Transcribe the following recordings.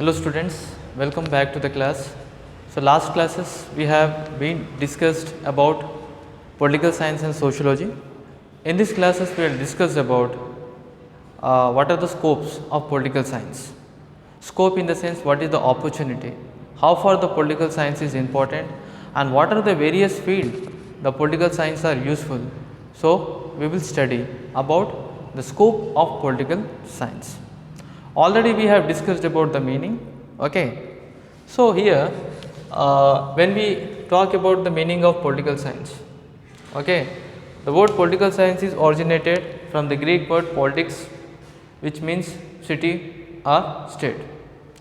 Hello students, welcome back to the class. So last classes we have been discussed about political science and sociology. In these classes we will discuss about what are the scopes of political science. Scope in the sense what is the opportunity, how far the political science is important and what are the various fields the political science are useful. So we will study about the scope of political science. Already we have discussed about the meaning. Okay. So here when we talk about the meaning of political science, okay, the word political science is originated from the Greek word politics, which means city or state.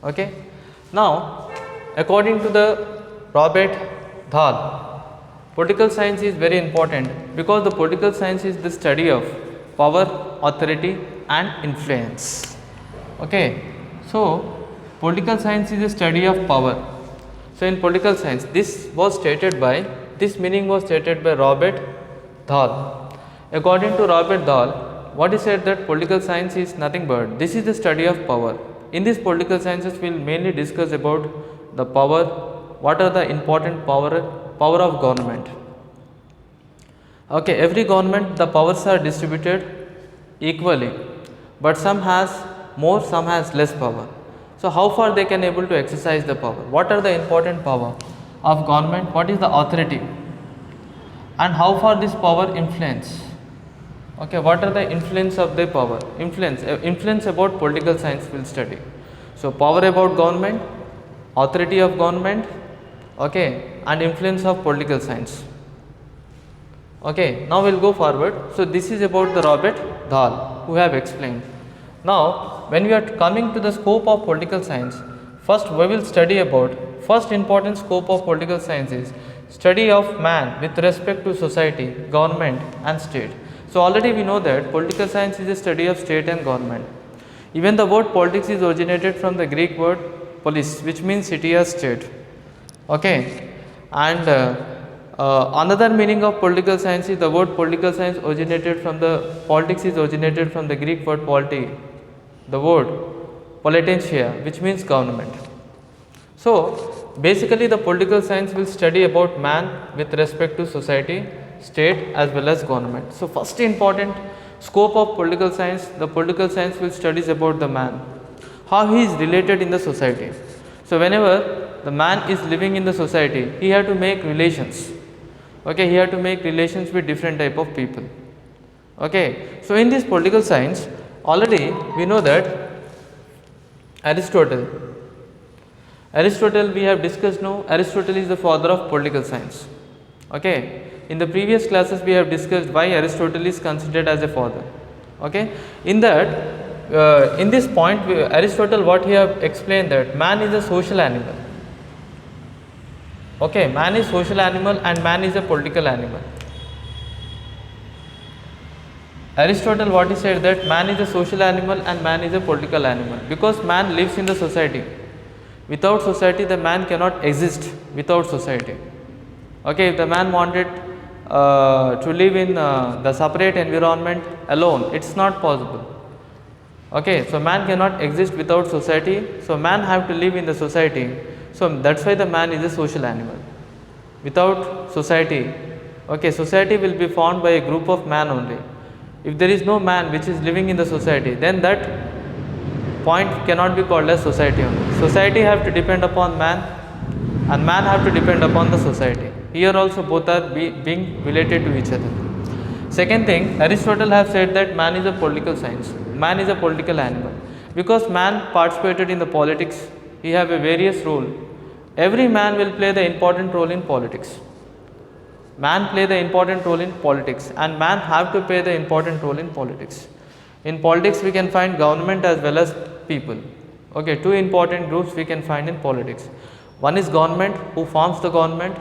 Okay. Now according to the Robert Dahl, political science is very important because the political science is the study of power, authority and influence. Okay. So political science is a study of power. So in political science this meaning was stated by Robert Dahl. According to Robert Dahl, what he said that political science is nothing but this is the study of power. In this political sciences we will mainly discuss about the power, what are the important power of government. Okay, every government the powers are distributed equally, but some has more, some has less power. So how far they can able to exercise the power? What are the important power of government? What is the authority? And how far this power influence? Okay, what are the influence of the power? Influence about political science will study. So power about government, authority of government, okay, and influence of political science. Okay, now we will go forward. So this is about the Robert Dahl who have explained. Now when we are coming to the scope of political science, first we will study about first important scope of political science is study of man with respect to society, government and state. So already we know that political science is a study of state and government. Even the word politics is originated from the Greek word polis, which means city or state. Okay, and another meaning of political science is the word political science originated from the politics is originated from the Greek word polity, the word politencia, which means government. So basically the political science will study about man with respect to society, state as well as government. So first important scope of political science, the political science will studies about the man, how he is related in the society. So whenever the man is living in the society, he have to make relations. Okay, he have to make relations with different type of people. Okay, so in this political science already we know that Aristotle we have discussed now. Aristotle is the father of political science. Okay, in the previous classes we have discussed why Aristotle is considered as a father. Okay, in that in this point Aristotle what he have explained that man is a social animal. Okay, man is social animal and man is a political animal. Aristotle what he said that man is a social animal and man is a political animal because man lives in the society. Without society the man cannot exist without society. Okay, if the man wanted to live in the separate environment alone, it's not possible. Okay, so man cannot exist without society, so man have to live in the society. So that's why the man is a social animal. Without society, okay, society will be formed by a group of man only. If there is no man which is living in the society, then that point cannot be called as society only. Society have to depend upon man and man have to depend upon the society. Here also both are being related to each other. Second thing, Aristotle have said that man is a political science, man is a political animal because man participated in the politics, he have a various role. Every man will play the important role in politics. Man play the important role in politics and man have to play the important role in politics. In politics we can find government as well as people. Okay, two important groups we can find in politics. One is government who forms the government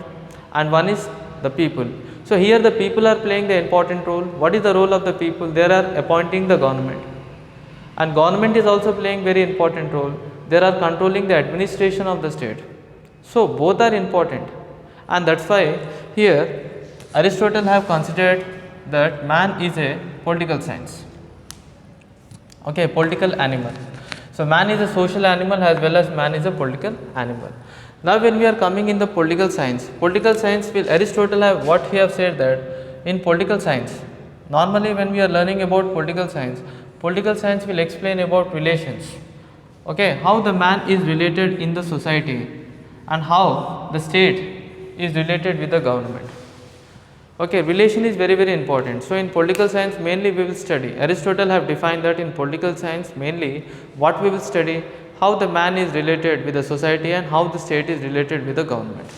and one is the people. So here the people are playing the important role. What is the role of the people? They are appointing the government and government is also playing very important role. They are controlling the administration of the state. So both are important and that's why here Aristotle have considered that man is a political science. Okay, political animal. So man is a social animal as well as man is a political animal. Now when we are coming in the political science will Aristotle have what he have said that in political science, normally when we are learning about political science will explain about relations. Okay, how the man is related in the society and how the state is related with the government. Okay, relation is very important. So in political science mainly we will study, Aristotle have defined that in political science mainly what we will study, how the man is related with the society and how the state is related with the government.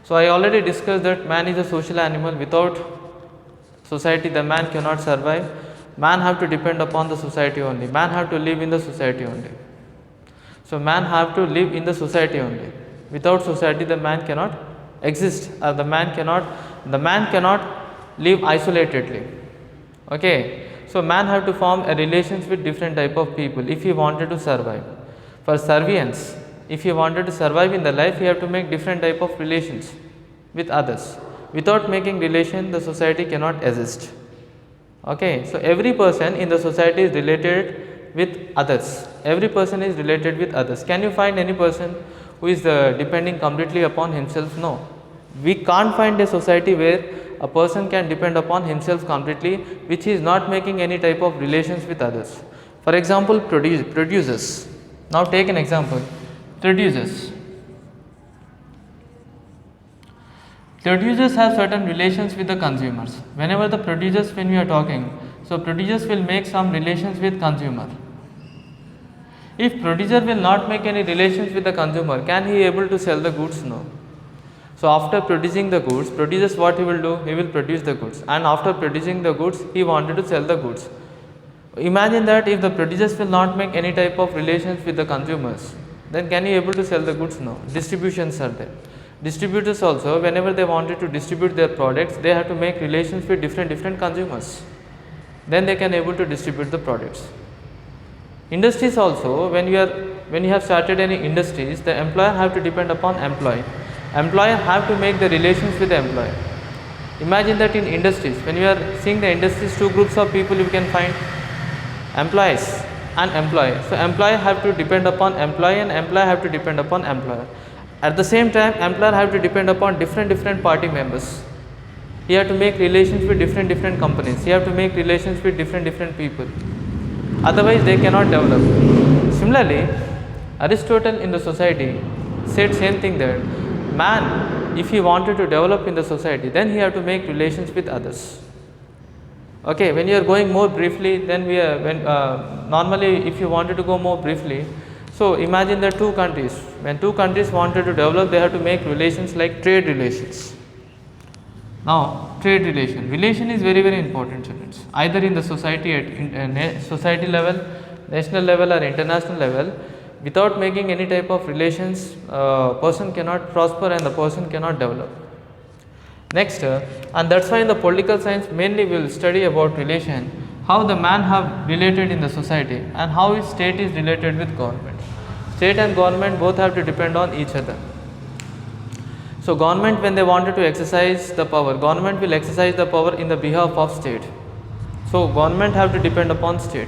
So I already discussed that man is a social animal, without society the man cannot survive, man have to depend upon the society only, man have to live in the society only. So man have to live in the society only, without society the man cannot exist, or the man cannot live isolatedly. Okay, so man have to form a relations with different type of people if he wanted to survive. For survivalence, if he wanted to survive in the life, he have to make different type of relations with others. Without making relation, the society cannot exist. Okay, so every person in the society is related with others. Every person is related with others. Can you find any person who is depending completely upon himself? No. We can't find a society where a person can depend upon himself completely, which is not making any type of relations with others. For example, producers. Now take an example, producers. Producers have certain relations with the consumers. Whenever the producers, when we are talking, so producers will make some relations with consumer. If producer will not make any relations with the consumer, can he able to sell the goods? No. So after producing the goods, producers what he will do? He will produce the goods, and after producing the goods, he wanted to sell the goods. Imagine that if the producers will not make any type of relations with the consumers, then can he able to sell the goods? No. Distributions are there. Distributors also, whenever they wanted to distribute their products, they have to make relations with different consumers. Then they can able to distribute the products. Industries also, when you have started any industries, the employer have to depend upon employee. Employer have to make the relations with the employer. Imagine that in industries, when you are seeing the industries, two groups of people you can find, employees and employee. So employee have to depend upon employee and employer have to depend upon employer. At the same time, employer have to depend upon different party members. He have to make relations with different companies. He have to make relations with different people. Otherwise, they cannot develop. Similarly, Aristotle in the society said same thing, that man, if he wanted to develop in the society, then he have to make relations with others. Okay, when you are going more briefly, then normally if you wanted to go more briefly, so imagine that two countries, when two countries wanted to develop, they have to make relations like trade relations. Now trade relation is very important, students, either in the society at society level, national level or international level. Without making any type of relations, person cannot prosper and the person cannot develop. Next, and that's why in the political science mainly we will study about relation, how the man have related in the society and how his state is related with government. State and government both have to depend on each other. So government, when they wanted to exercise the power, government will exercise the power in the behalf of state. So government have to depend upon state,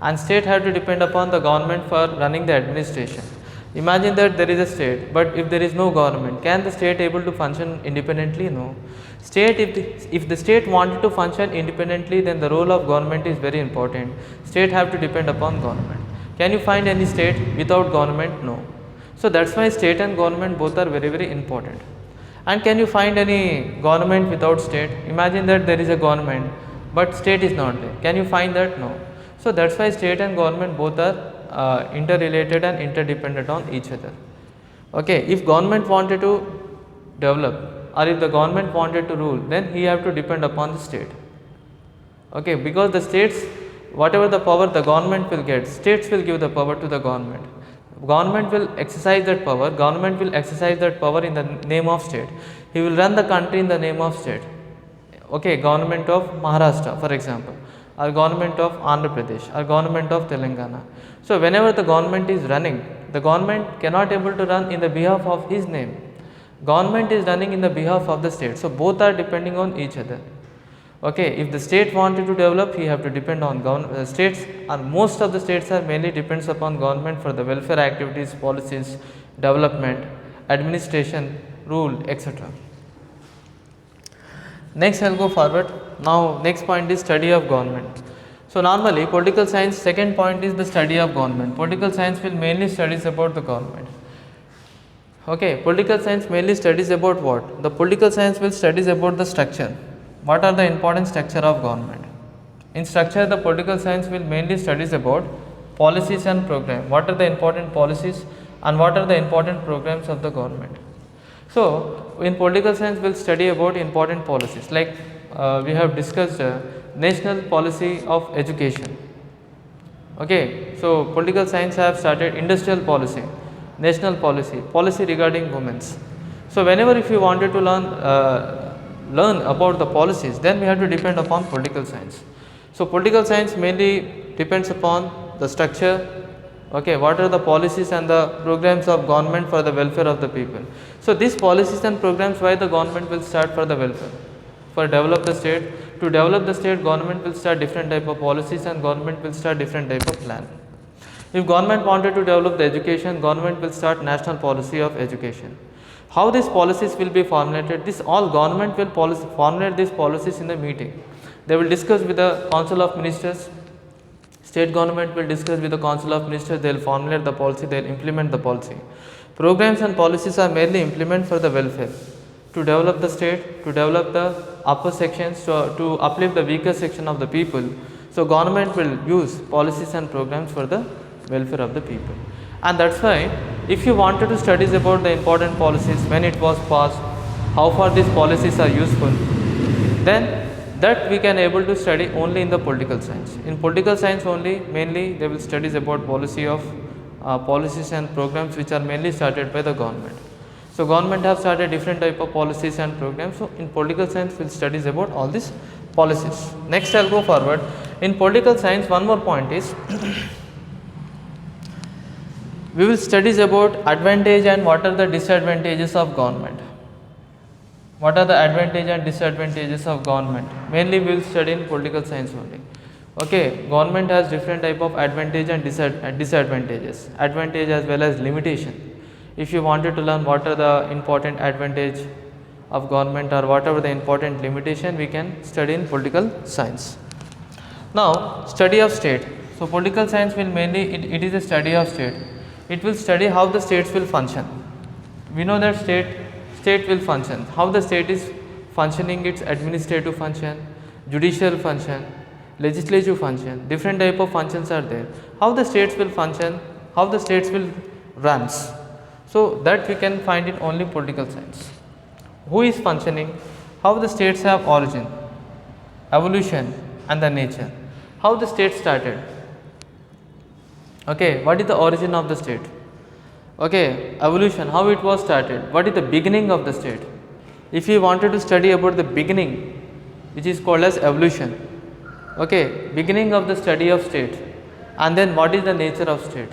and state have to depend upon the government for running the administration. Imagine that there is a state, but if there is no government, can the state able to function independently? No. State, if the state wanted to function independently, then the role of government is very important. State have to depend upon government. Can you find any state without government? No. So that's why state and government both are very important. And can you find any government without state? Imagine that there is a government, but state is not there. Can you find that? No. So that's why state and government both are interrelated and interdependent on each other. Okay, if government wanted to develop, or if the government wanted to rule, then he have to depend upon the state. Okay, because the states, whatever the power the government will get, states will give the power to the government. Government will exercise that power. Government will exercise that power in the name of state. He will run the country in the name of state. Okay, government of Maharashtra, for example, or government of Andhra Pradesh, or government of Telangana. So whenever the government is running, the government cannot able to run in the behalf of his name. Government is running in the behalf of the state. So both are depending on each other. Okay, if the state wanted to develop, he have to depend on states, and most of the states are mainly depends upon government for the welfare activities, policies, development, administration, rule, etc. Next, I will go forward. Now, next point is study of government. So, normally political science second point is the study of government. Political science will mainly studies about the government. Okay, political science mainly studies about what? The political science will studies about the structure. What are the important structure of government? In structure, the political science will mainly studies about policies and program. What are the important policies and what are the important programs of the government? So, in political science, we will study about important policies like we have discussed national policy of education. Okay, so political science have started industrial policy, national policy, policy regarding women's. So, whenever if you wanted to learn about the policies, then we have to depend upon political science. So, political science mainly depends upon the structure. Okay, what are the policies and the programs of government for the welfare of the people? So, these policies and programs why the government will start for the welfare, for develop the state. To develop the state, government will start different type of policies and government will start different type of plan. If government wanted to develop the education, government will start national policy of education. How these policies will be formulated? This all government will formulate these policies in the meeting. They will discuss with the council of ministers. State government will discuss with the council of ministers, they will formulate the policy, they will implement the policy. Programs and policies are merely implement for the welfare, to develop the state, to develop the upper sections, to uplift the weaker section of the people. So, government will use policies and programs for the welfare of the people. And that is why if you wanted to studies about the important policies, when it was passed, how far these policies are useful, then that we can able to study only in the political science. In political science only mainly they will studies about policy of policies and programs which are mainly started by the government. So, government have started different type of policies and programs. So, in political science we will studies about all these policies. Next I will go forward. In political science one more point is we will studies about advantage and what are the disadvantages of government. What are the advantages and disadvantages of government? Mainly we will study in political science only. Okay, government has different type of advantage and disadvantages, advantage as well as limitation. If you wanted to learn what are the important advantage of government or whatever the important limitation, we can study in political science. Now, study of state. So, political science will mainly it is a study of state. It will study how the states will function. We know that state will function, how the state is functioning, its administrative function, judicial function, legislative function, different type of functions are there. How the states will function, how the states will runs. So, that we can find in only political science. Who is functioning, how the states have origin, evolution and the nature, how the state started. Okay, what is the origin of the state? Okay, evolution, how it was started, what is the beginning of the state? If you wanted to study about the beginning, which is called as evolution, okay, beginning of the study of state, and then what is the nature of state?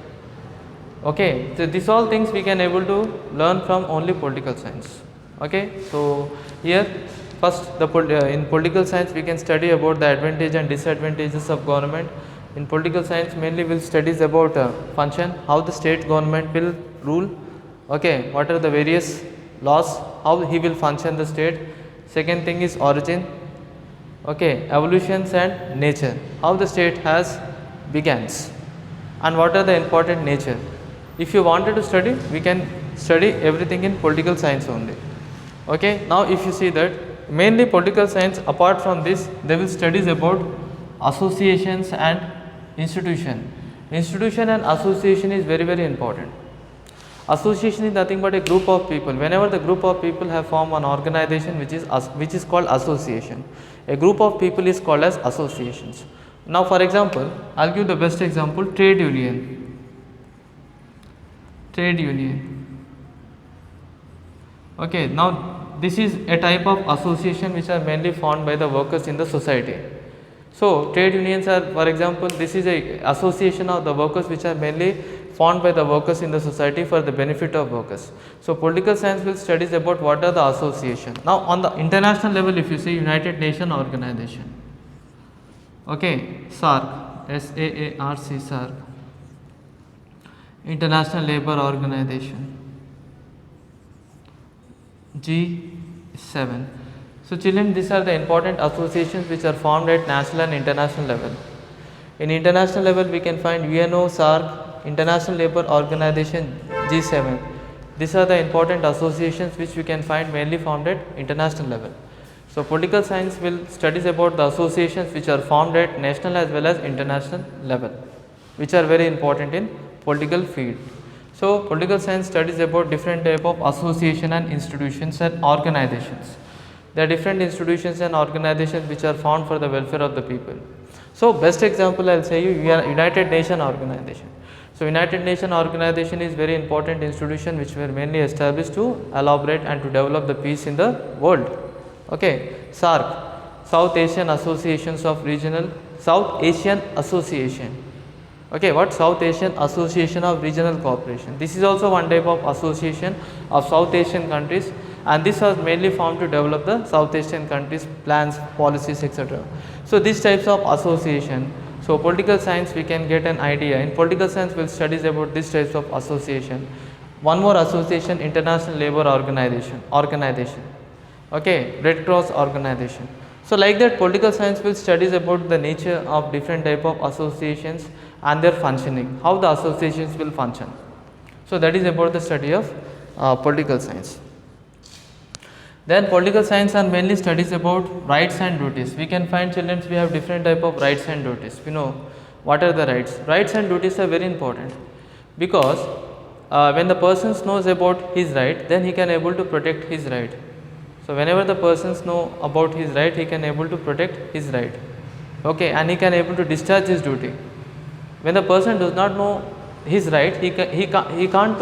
Okay, so these all things we can able to learn from only political science. Okay, so here first in political science we can study about the advantage and disadvantages of government. In political science mainly we will studies about function, how the state government will rule, okay, what are the various laws, how he will function the state. Second thing is origin, okay, evolutions and nature, how the state has begins and what are the important nature. If you wanted to study, we can study everything in political science only. Okay, now if you see that mainly political science, apart from this they will studies about associations and institution. Institution and association is very important. Association is nothing but a group of people. Whenever the group of people have formed an organization which is called association, a group of people is called as associations. Now for example, I will give the best example, trade union. Trade union. Okay, now this is a type of association which are mainly formed by the workers in the society. So, trade unions are, for example, this is a association of the workers which are mainly formed by the workers in the society for the benefit of workers. So political science will studies about what are the association. Now on the international level, if you see United Nations Organization, okay, SAARC, SAARC, SAARC, International Labour Organization, G7. So children, these are the important associations which are formed at national and international level. In international level, we can find UNO, SAARC, International Labour Organization, G7. These are the important associations which we can find mainly formed at international level. So political science will studies about the associations which are formed at national as well as international level, which are very important in political field. So political science studies about different type of association and institutions and organizations. There are different institutions and organizations which are formed for the welfare of the people. So best example I will say you United Nations Organization. So United Nations Organization is very important institution which were mainly established to elaborate and to develop the peace in the world. Okay, SAARC, South Asian Associations of Regional, South Asian Association. Okay, what? South Asian Association of Regional Cooperation. This is also one type of association of South Asian countries, and this was mainly formed to develop the South Asian countries plans, policies, etc. So these types of association. So political science we can get an idea. In political science we'll studies about these types of association. One more association, International Labour Organization. Okay, Red Cross Organization. So like that, political science will studies about the nature of different type of associations and their functioning, how the associations will function. So that is about the study of political science. Then political science are mainly studies about rights and duties. We can find, children, we have different type of rights and duties. We know what are the rights. Rights and duties are very important because when the person knows about his right, then he can able to protect his right. So whenever the persons know about his right, he can able to protect his right. Okay, and he can able to discharge his duty. When the person does not know his right, he can't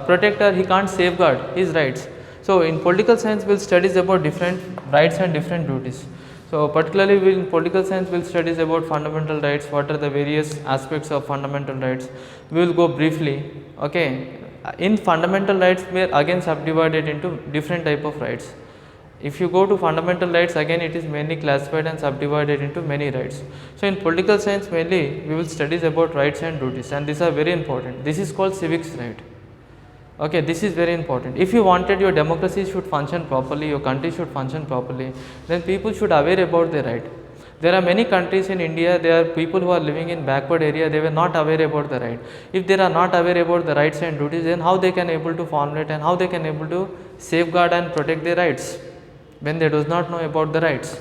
protect or he can't safeguard his rights. So in political science we'll studies about different rights and different duties. So particularly in political science we'll studies about fundamental rights, what are the various aspects of fundamental rights. We will go briefly. Okay, in fundamental rights we are again subdivided into different type of rights. If you go to fundamental rights, again it is mainly classified and subdivided into many rights. So in political science mainly we will studies about rights and duties, and these are very important. This is called civics right. Okay, this is very important. If you wanted your democracy should function properly, your country should function properly, then people should aware about their right. There are many countries in India, there are people who are living in backward area, they were not aware about the right. If they are not aware about the rights and duties, then how they can able to formulate and how they can able to safeguard and protect their rights when they does not know about the rights.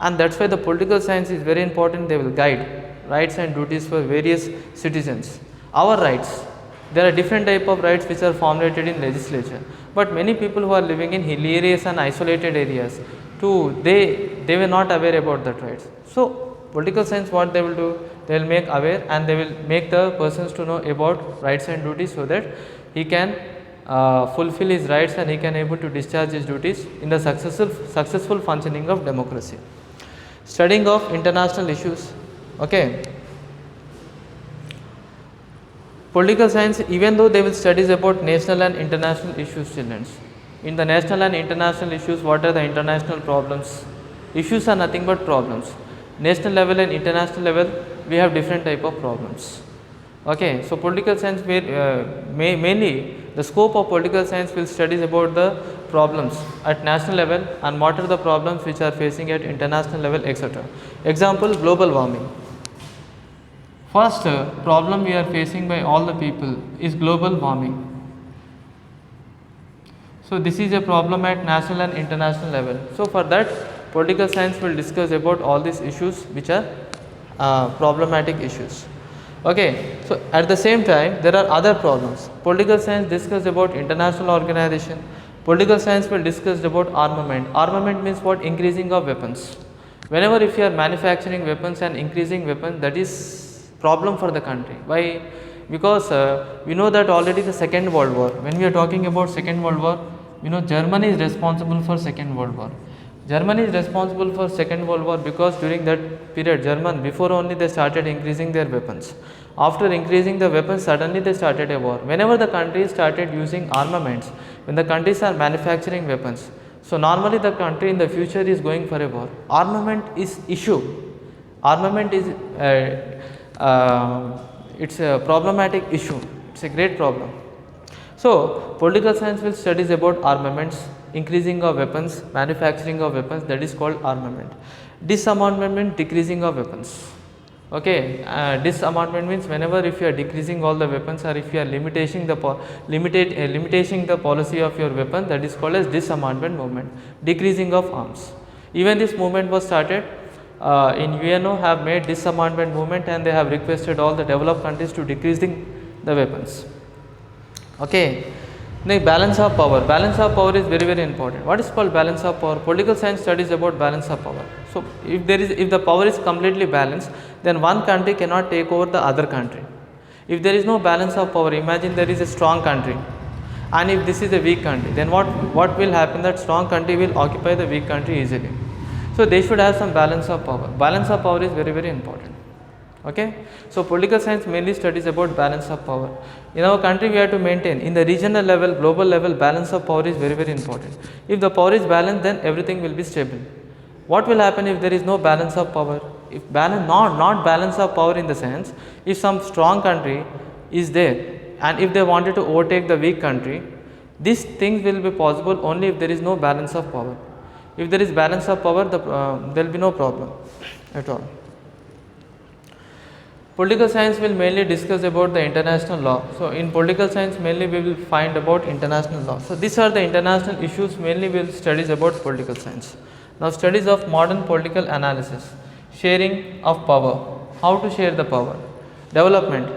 And that's why the political science is very important. They will guide rights and duties for various citizens. Our rights, there are different type of rights which are formulated in legislature, but many people who are living in hilly areas and isolated areas too, they were not aware about that rights. So political science, what they will do, they will make aware and they will make the persons to know about rights and duties so that he can fulfill his rights and he can able to discharge his duties in the successful functioning of democracy. Studying of international issues. Okay, political science, even though they will studies about national and international issues, children. In the national and international issues, what are the international problems? Issues are nothing but problems. National level and international level, we have different type of problems. Okay, so political science mainly the scope of political science will studies about the problems at national level and what are the problems which are facing at international level, etc. Example, global warming. First problem we are facing by all the people is global warming. So this is a problem at national and international level. So for that, political science will discuss about all these issues which are problematic issues. Okay, so at the same time there are other problems. Political science discuss about international organization. Political science will discuss about armament. Armament means what? Increasing of weapons. Whenever if you are manufacturing weapons and increasing weapons, that is problem for the country. Why? Because we know that already the Second World War, when we are talking about Second World War, we know Germany is responsible for Second World War. Germany is responsible for Second World War because during that period German, before only they started increasing their weapons. After increasing the weapons, suddenly they started a war. Whenever the countries started using armaments, when the countries are manufacturing weapons, so normally the country in the future is going for a war. Armament is issue. Armament is it's a problematic issue. It's a great problem. So, political science will studies about armaments, increasing of weapons, manufacturing of weapons, that is called armament. Disarmament means decreasing of weapons. Okay, disarmament means whenever if you are decreasing all the weapons or if you are limiting the limiting the policy of your weapon, that is called as disarmament movement, decreasing of arms. Even this movement was started in UNO, have made disarmament movement and they have requested all the developed countries to decreasing the weapons. Okay. The balance of power. Balance of power is very important. What is called balance of power? Political science studies about balance of power. So, if the power is completely balanced, then one country cannot take over the other country. If there is no balance of power, imagine there is a strong country, and if this is a weak country, then what will happen? That strong country will occupy the weak country easily. So, they should have some balance of power. Balance of power is very important. Okay. So, political science mainly studies about balance of power. In our country, we have to maintain in the regional level, global level, balance of power is very important. If the power is balanced, then everything will be stable. What will happen if there is no balance of power? If not balance of power in the sense, if some strong country is there and if they wanted to overtake the weak country, these things will be possible only if there is no balance of power. If there is balance of power, there will be no problem at all. Political science will mainly discuss about the international law. So, in political science mainly we will find about international law. So, these are the international issues mainly we will studies about political science. Now, studies of modern political analysis, sharing of power, how to share the power, development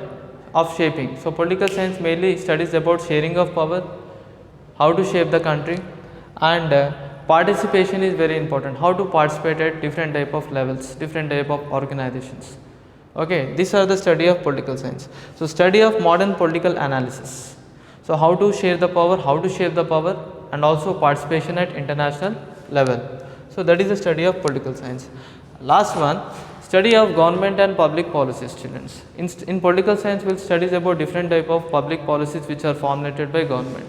of shaping. So, political science mainly studies about sharing of power, how to shape the country, and participation is very important, how to participate at different type of levels, different type of organizations. Okay, these are the study of political science. So, study of modern political analysis. So, how to share the power, how to shape the power, and also participation at international level. So, that is the study of political science. Last one, study of government and public policies, students. In political science, we will studies about different type of public policies which are formulated by government.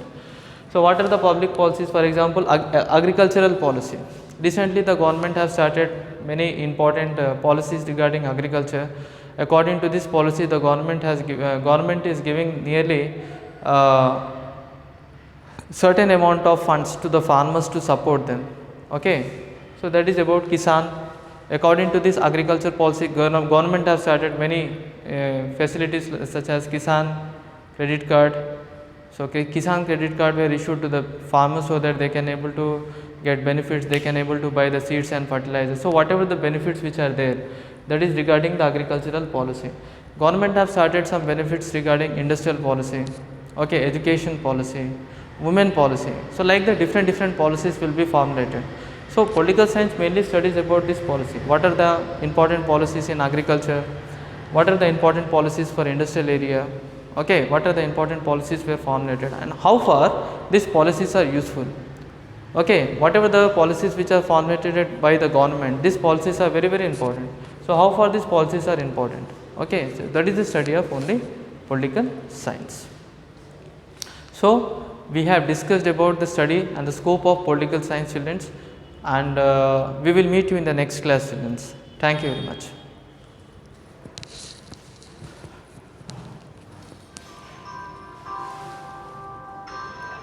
So, what are the public policies? For example, agricultural policy. Recently, the government has started many important policies regarding agriculture. According to this policy, the government is giving nearly certain amount of funds to the farmers to support them. Okay, so that is about Kisan. According to this agriculture policy, government has started many facilities such as Kisan credit card. So, Kisan credit card were issued to the farmers so that they can able to get benefits, they can able to buy the seeds and fertilizers. So, whatever the benefits which are there, that is regarding the agricultural policy. Government have started some benefits regarding industrial policy, okay, education policy, women policy. So, like the different policies will be formulated. So, political science mainly studies about this policy. What are the important policies in agriculture? What are the important policies for industrial area? Okay, what are the important policies were formulated and how far these policies are useful? Okay, whatever the policies which are formulated by the government, these policies are very important. So, how far these policies are important? Okay, so that is the study of only political science. So, we have discussed about the study and the scope of political science, students, and we will meet you in the next class, students. Thank you very much.